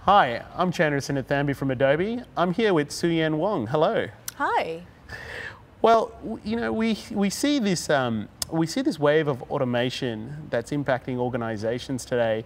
Hi, I'm Chandra Sinnathamby from Adobe. I'm here with Wong. Hello. Hi. Well, we see this wave of automation that's impacting organizations today,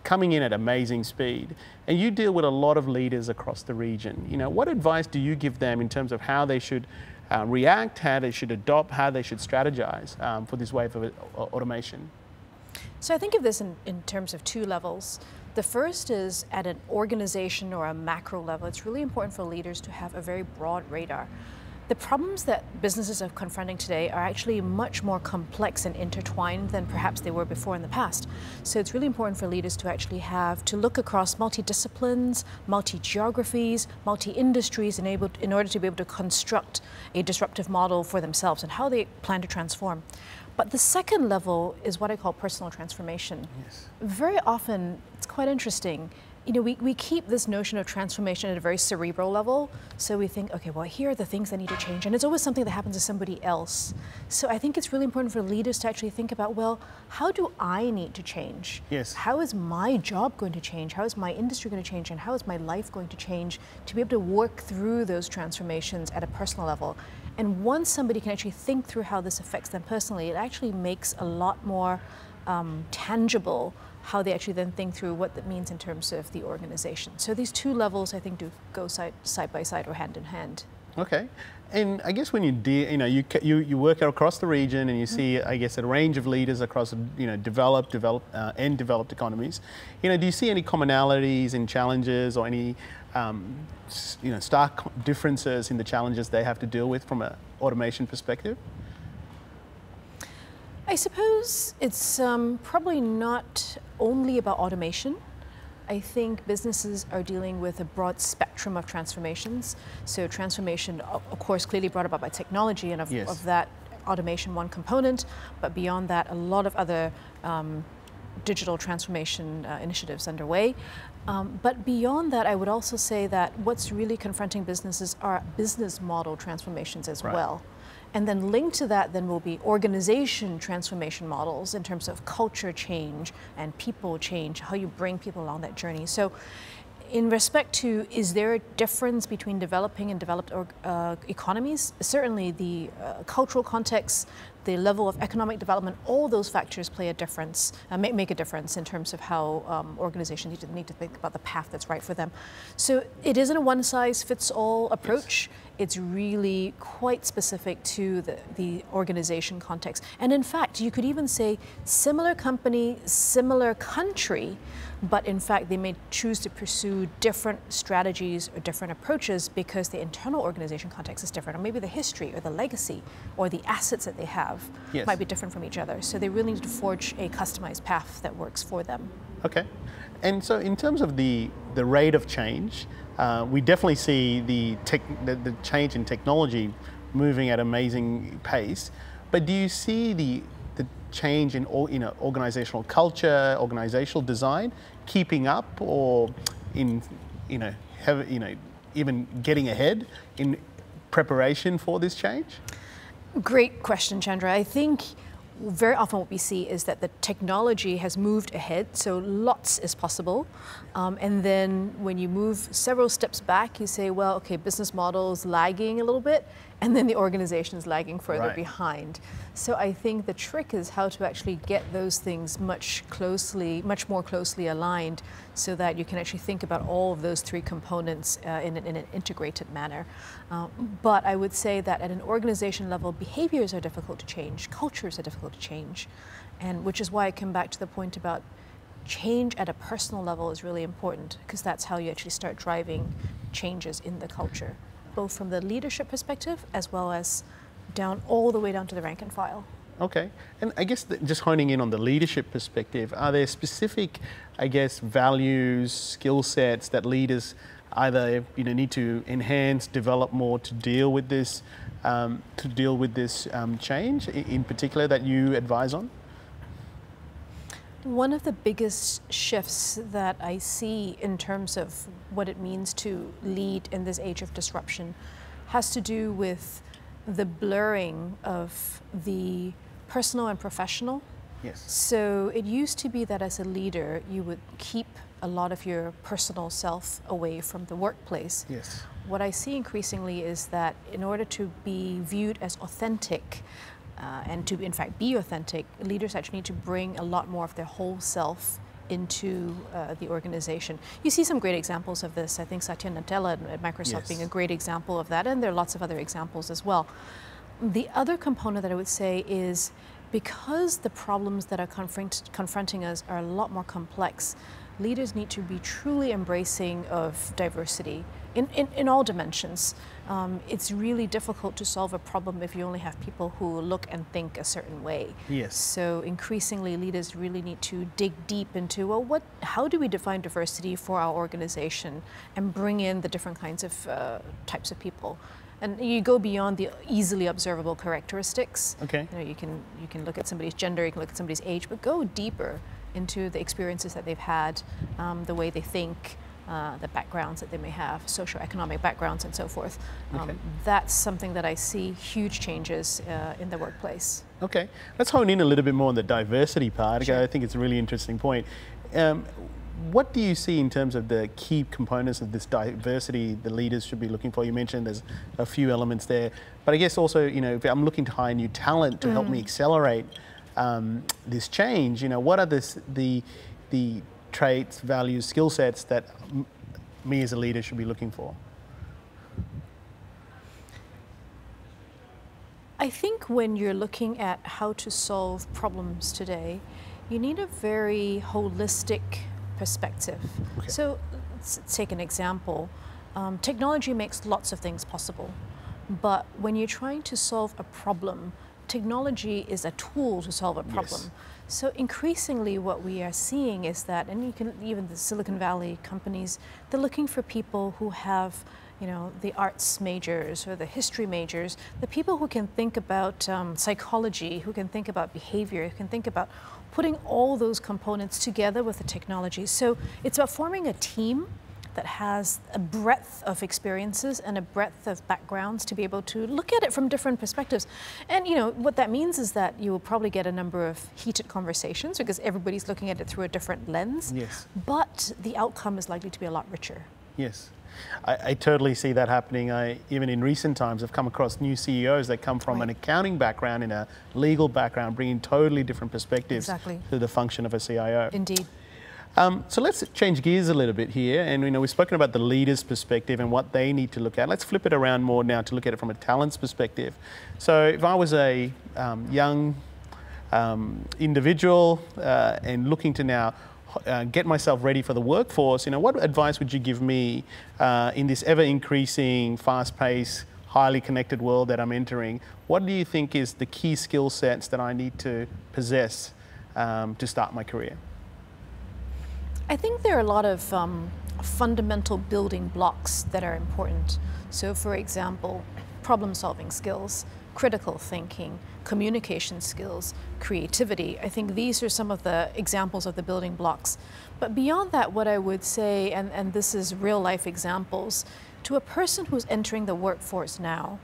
coming in at amazing speed. And you deal with a lot of leaders across the region. What advice do you give them in terms of how they should react, how they should adopt, how they should strategize for this wave of automation? So I think of this in terms of two levels. The first is at an organization or a macro level. It's really important for leaders to have a very broad radar. The problems that businesses are confronting today are actually much more complex and intertwined than perhaps they were before in the past. So it's really important for leaders to actually have to look across multi-disciplines, multi-geographies, multi-industries in order to be able to construct a disruptive model for themselves and how they plan to transform. But the second level is what I call personal transformation. Yes. Very often, it's quite interesting. We keep this notion of transformation at a very cerebral level. So we think, okay, well, here are the things that need to change. And it's always something that happens to somebody else. So I think it's really important for leaders to actually think about, well, how do I need to change? Yes. How is my job going to change? How is my industry going to change? And how is my life going to change to be able to work through those transformations at a personal level? And once somebody can actually think through how this affects them personally, it actually makes a lot more tangible how they actually then think through what that means in terms of the organization. So these two levels, I think, do go side by side or hand in hand. Okay, and I guess when you work across the region and you see, I guess, a range of leaders across developed economies. Do you see any commonalities and challenges or any stark differences in the challenges they have to deal with from an automation perspective? I suppose it's probably not only about automation. I think businesses are dealing with a broad spectrum of transformations. So transformation, of course, clearly brought about by technology, and of that, automation one component, but beyond that, a lot of other digital transformation initiatives underway. But beyond that, I would also say that what's really confronting businesses are business model transformations as well. And then linked to that then will be organization transformation models in terms of culture change and people change, how you bring people along that journey. So in respect to, is there a difference between developing and developed economies? Certainly the cultural context, the level of economic development, all those factors play a difference, make a difference in terms of how organizations need to think about the path that's right for them. So it isn't a one-size-fits-all approach. Yes. It's really quite specific to the organization context. And in fact, you could even say similar company, similar country, but in fact, they may choose to pursue different strategies or different approaches because the internal organization context is different, or maybe the history or the legacy or the assets that they have might be different from each other. So they really need to forge a customized path that works for them. Okay. And so in terms of the rate of change, we definitely see the change in technology moving at amazing pace. But do you see the change in organizational culture, organizational design, keeping up, or in even getting ahead in preparation for this change? Great question, Chandra. I think very often what we see is that the technology has moved ahead, so lots is possible. And then when you move several steps back, you say, well, okay, business model's lagging a little bit, and then the organization is lagging further behind. So I think the trick is how to actually get those things much more closely aligned so that you can actually think about all of those three components in an integrated manner. But I would say that at an organization level, behaviors are difficult to change, cultures are difficult to change, and which is why I come back to the point about change at a personal level is really important, because that's how you actually start driving changes in the culture, both from the leadership perspective as well as all the way down to the rank and file. Okay, and I guess just honing in on the leadership perspective, are there specific, I guess, values, skill sets that leaders either need to enhance, develop more to deal with this, change in particular that you advise on? One of the biggest shifts that I see in terms of what it means to lead in this age of disruption has to do with the blurring of the personal and professional. Yes. So it used to be that as a leader, you would keep a lot of your personal self away from the workplace. Yes. What I see increasingly is that in order to be viewed as authentic, and to in fact be authentic, leaders actually need to bring a lot more of their whole self into the organization. You see some great examples of this. I think Satya Nadella at Microsoft Yes. being a great example of that, and there are lots of other examples as well. The other component that I would say is because the problems that are confronting us are a lot more complex, leaders need to be truly embracing of diversity in all dimensions. It's really difficult to solve a problem if you only have people who look and think a certain way. Yes. So increasingly, leaders really need to dig deep into, well, how do we define diversity for our organization and bring in the different kinds of types of people? And you go beyond the easily observable characteristics. Okay. You can look at somebody's gender, you can look at somebody's age, but go deeper into the experiences that they've had, the way they think, the backgrounds that they may have, socioeconomic backgrounds and so forth. Okay. That's something that I see huge changes in the workplace. Okay, let's hone in a little bit more on the diversity part. Sure. I think it's a really interesting point. What do you see in terms of the key components of this diversity the leaders should be looking for? You mentioned there's a few elements there, but I guess also, if I'm looking to hire new talent to help me accelerate this change, what are the traits, values, skill sets that me as a leader should be looking for? I think when you're looking at how to solve problems today, you need a very holistic perspective. Okay. So let's take an example. Technology makes lots of things possible, but when you're trying to solve a problem, technology is a tool to solve a problem. Yes. So increasingly what we are seeing is that, and you can, even the Silicon Valley companies, they're looking for people who have the arts majors or the history majors, the people who can think about psychology, who can think about behavior, who can think about putting all those components together with the technology. So it's about forming a team that has a breadth of experiences and a breadth of backgrounds to be able to look at it from different perspectives. And what that means is that you will probably get a number of heated conversations because everybody's looking at it through a different lens. Yes. But the outcome is likely to be a lot richer. Yes. I totally see that happening. Even in recent times, I've come across new CEOs that come from Right. an accounting background and a legal background, bringing totally different perspectives Exactly. to the function of a CIO. Indeed. So let's change gears a little bit here. And we've spoken about the leader's perspective and what they need to look at. Let's flip it around more now to look at it from a talent's perspective. So if I was a young individual and looking to now get myself ready for the workforce, what advice would you give me in this ever-increasing, fast-paced, highly connected world that I'm entering? What do you think is the key skill sets that I need to possess to start my career? I think there are a lot of fundamental building blocks that are important. So for example, problem-solving skills, critical thinking, communication skills, creativity. I think these are some of the examples of the building blocks. But beyond that, what I would say, and this is real-life examples, to a person who's entering the workforce now,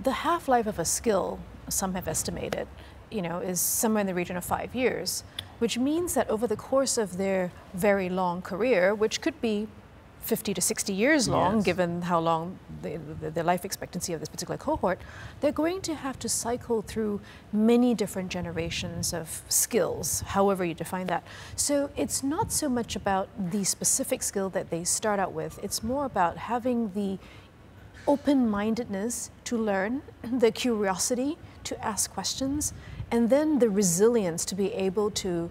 the half-life of a skill, some have estimated, is somewhere in the region of 5 years, which means that over the course of their very long career, which could be 50 to 60 years long, Yes. given how long the life expectancy of this particular cohort, they're going to have to cycle through many different generations of skills, however you define that. So it's not so much about the specific skill that they start out with, it's more about having the open-mindedness to learn, the curiosity to ask questions, and then the resilience to be able to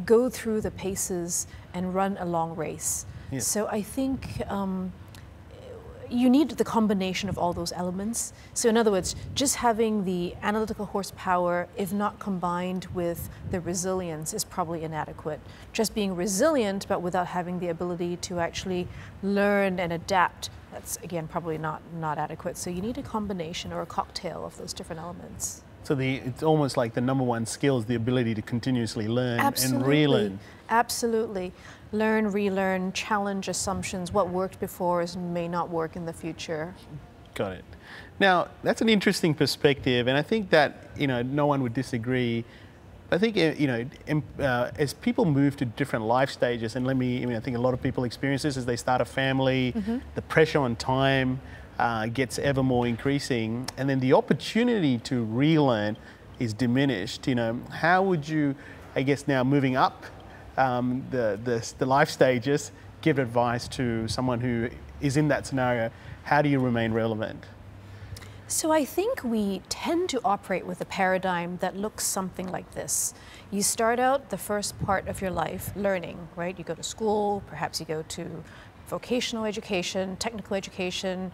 go through the paces and run a long race. Yes. So I think you need the combination of all those elements. So in other words, just having the analytical horsepower, if not combined with the resilience, is probably inadequate. Just being resilient, but without having the ability to actually learn and adapt, that's again probably not adequate. So you need a combination or a cocktail of those different elements. So it's almost like the number one skill is the ability to continuously learn Absolutely. and relearn. Absolutely. Learn, relearn, challenge assumptions. What worked before may not work in the future. Got it. Now, that's an interesting perspective, and I think that no one would disagree. I think, as people move to different life stages, and I think a lot of people experience this as they start a family, the pressure on time gets ever more increasing, and then the opportunity to relearn is diminished. How would you, I guess now moving up the life stages, give advice to someone who is in that scenario? How do you remain relevant? So I think we tend to operate with a paradigm that looks something like this. You start out the first part of your life learning, right? You go to school, perhaps you go to vocational education, technical education,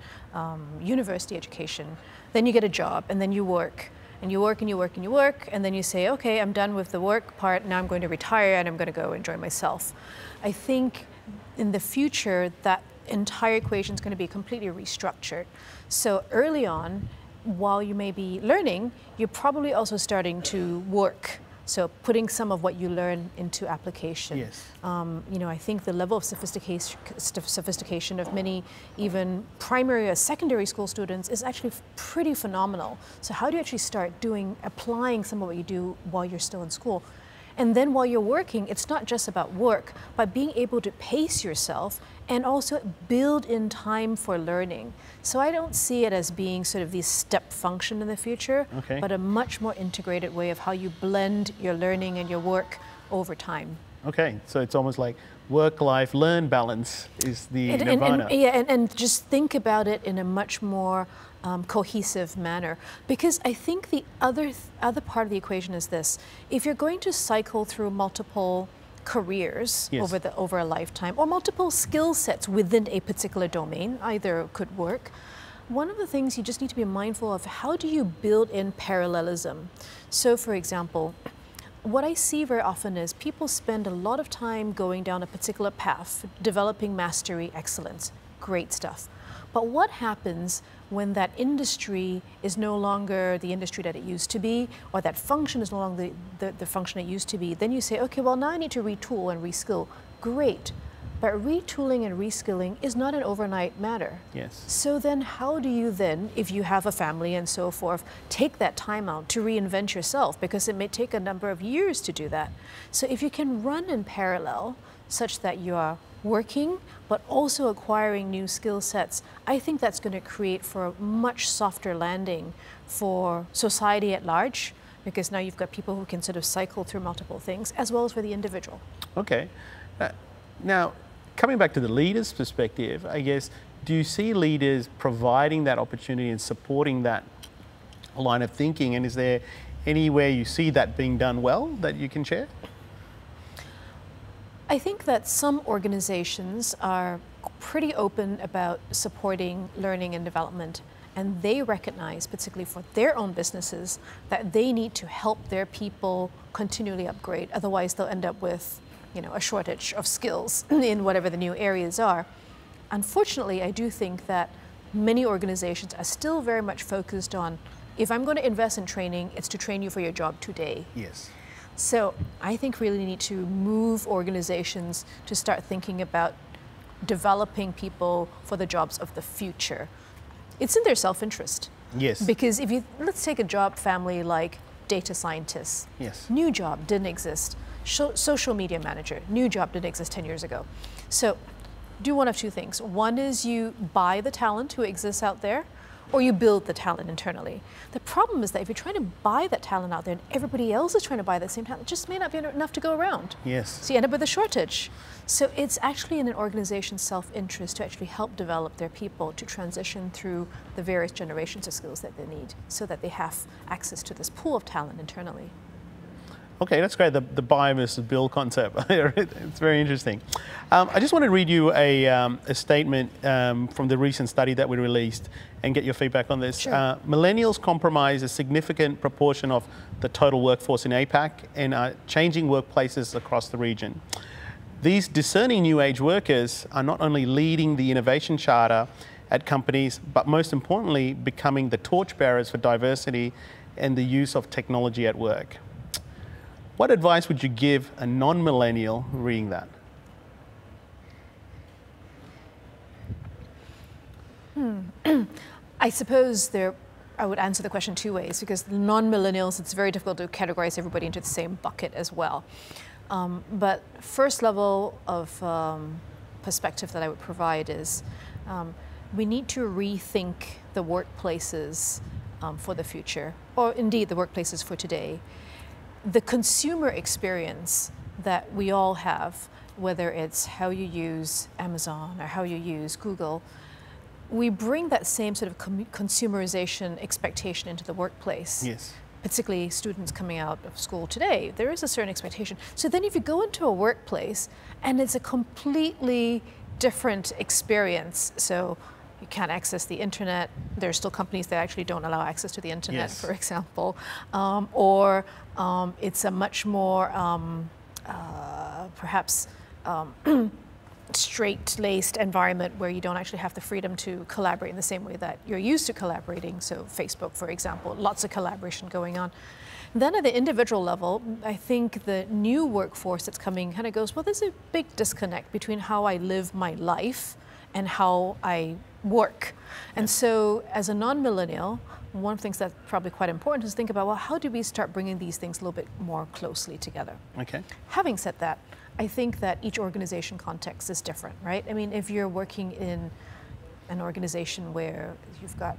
university education. Then you get a job, and then you work. And you work and you work and you work, and then you say, okay, I'm done with the work part, now I'm going to retire and I'm going to go enjoy myself. I think in the future, that entire equation is going to be completely restructured. So early on, while you may be learning, you're probably also starting to work. So putting some of what you learn into application. Yes. I think the level of sophistication of many even primary or secondary school students is actually pretty phenomenal. So how do you actually start applying some of what you do while you're still in school? And then while you're working, it's not just about work, but being able to pace yourself and also build in time for learning. So I don't see it as being sort of this step function in the future, but a much more integrated way of how you blend your learning and your work over time. Okay, so it's almost like work-life learn balance is the nirvana. And just think about it in a much more cohesive manner. Because I think the other part of the equation is this: if you're going to cycle through multiple careers over a lifetime, or multiple skill sets within a particular domain, either could work. One of the things you just need to be mindful of, how do you build in parallelism? So for example, what I see very often is people spend a lot of time going down a particular path, developing mastery, excellence, great stuff. But what happens when that industry is no longer the industry that it used to be, or that function is no longer the function it used to be? Then you say, okay, well, now I need to retool and reskill. Great. But retooling and reskilling is not an overnight matter. Yes. So then how do you then, if you have a family and so forth, take that time out to reinvent yourself? Because it may take a number of years to do that. So if you can run in parallel such that you are working, but also acquiring new skill sets, I think that's going to create for a much softer landing for society at large, because now you've got people who can sort of cycle through multiple things, as well as for the individual. Okay. Now, coming back to the leader's perspective, I guess, do you see leaders providing that opportunity and supporting that line of thinking? And is there anywhere you see that being done well that you can share? I think that some organizations are pretty open about supporting learning and development, and they recognize, particularly for their own businesses, that they need to help their people continually upgrade. Otherwise, they'll end up with a shortage of skills in whatever the new areas are. Unfortunately, I do think that many organizations are still very much focused on, if I'm going to invest in training, it's to train you for your job today. Yes. So I think really need to move organizations to start thinking about developing people for the jobs of the future. It's in their self-interest. Yes. Because let's take a job family like data scientists. Yes. New job didn't exist. Social media manager, new job didn't exist 10 years ago. So do one of two things. One is you buy the talent who exists out there, or you build the talent internally. The problem is that if you're trying to buy that talent out there and everybody else is trying to buy that same talent, it just may not be enough to go around. Yes. So you end up with a shortage. So it's actually in an organization's self-interest to actually help develop their people to transition through the various generations of skills that they need, so that they have access to this pool of talent internally. Okay, that's great, the buy versus build concept. It's very interesting. I just want to read you a statement from the recent study that we released and get your feedback on this. Sure. Millennials comprise a significant proportion of the total workforce in APAC and are changing workplaces across the region. These discerning new age workers are not only leading the innovation charter at companies, but most importantly, becoming the torchbearers for diversity and the use of technology at work. What advice would you give a non-millennial reading that? I suppose there I would answer the question two ways, because non-millennials, it's very difficult to categorize everybody into the same bucket as well. But first level of perspective that I would provide is we need to rethink the workplaces for the future, or indeed the workplaces for today. The consumer experience that we all have, whether it's how you use Amazon or how you use Google, we bring that same sort of consumerization expectation into the workplace. Yes. Particularly students coming out of school today, there is a certain expectation. So then if you go into a workplace and it's a completely different experience, so you can't access the internet, there's still companies that actually don't allow access to the internet, yes. for example, or it's a much more perhaps straight-laced environment where you don't actually have the freedom to collaborate in the same way that you're used to collaborating. So Facebook, for example, lots of collaboration going on. Then at the individual level, I think the new workforce that's coming kind of goes, well, there's a big disconnect between how I live my life and how I work. And so as a non-millennial, one of the things that's probably quite important is think about, well, how do we start bringing these things a little bit more closely together? Okay. Having said that, I think that each organization context is different, right? I mean, if you're working in an organization where you've got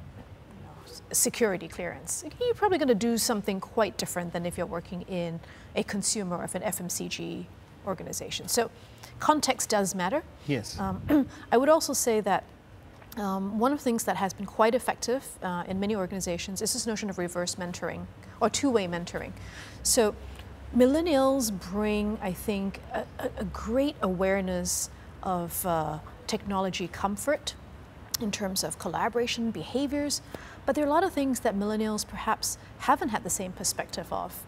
security clearance, you're probably going to do something quite different than if you're working in a consumer of an FMCG organization. So context does matter. Yes. I would also say that one of the things that has been quite effective in many organizations is this notion of reverse mentoring or two-way mentoring. So millennials bring, I think, a great awareness of technology comfort in terms of collaboration behaviors, but there are a lot of things that millennials perhaps haven't had the same perspective of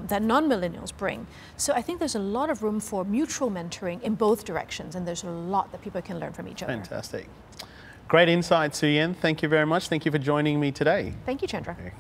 that non-millennials bring. So I think there's a lot of room for mutual mentoring in both directions, and there's a lot that people can learn from each other. Fantastic. Great insight, Sue Yen. Thank you very much. Thank you for joining me today. Thank you, Chandra. Okay.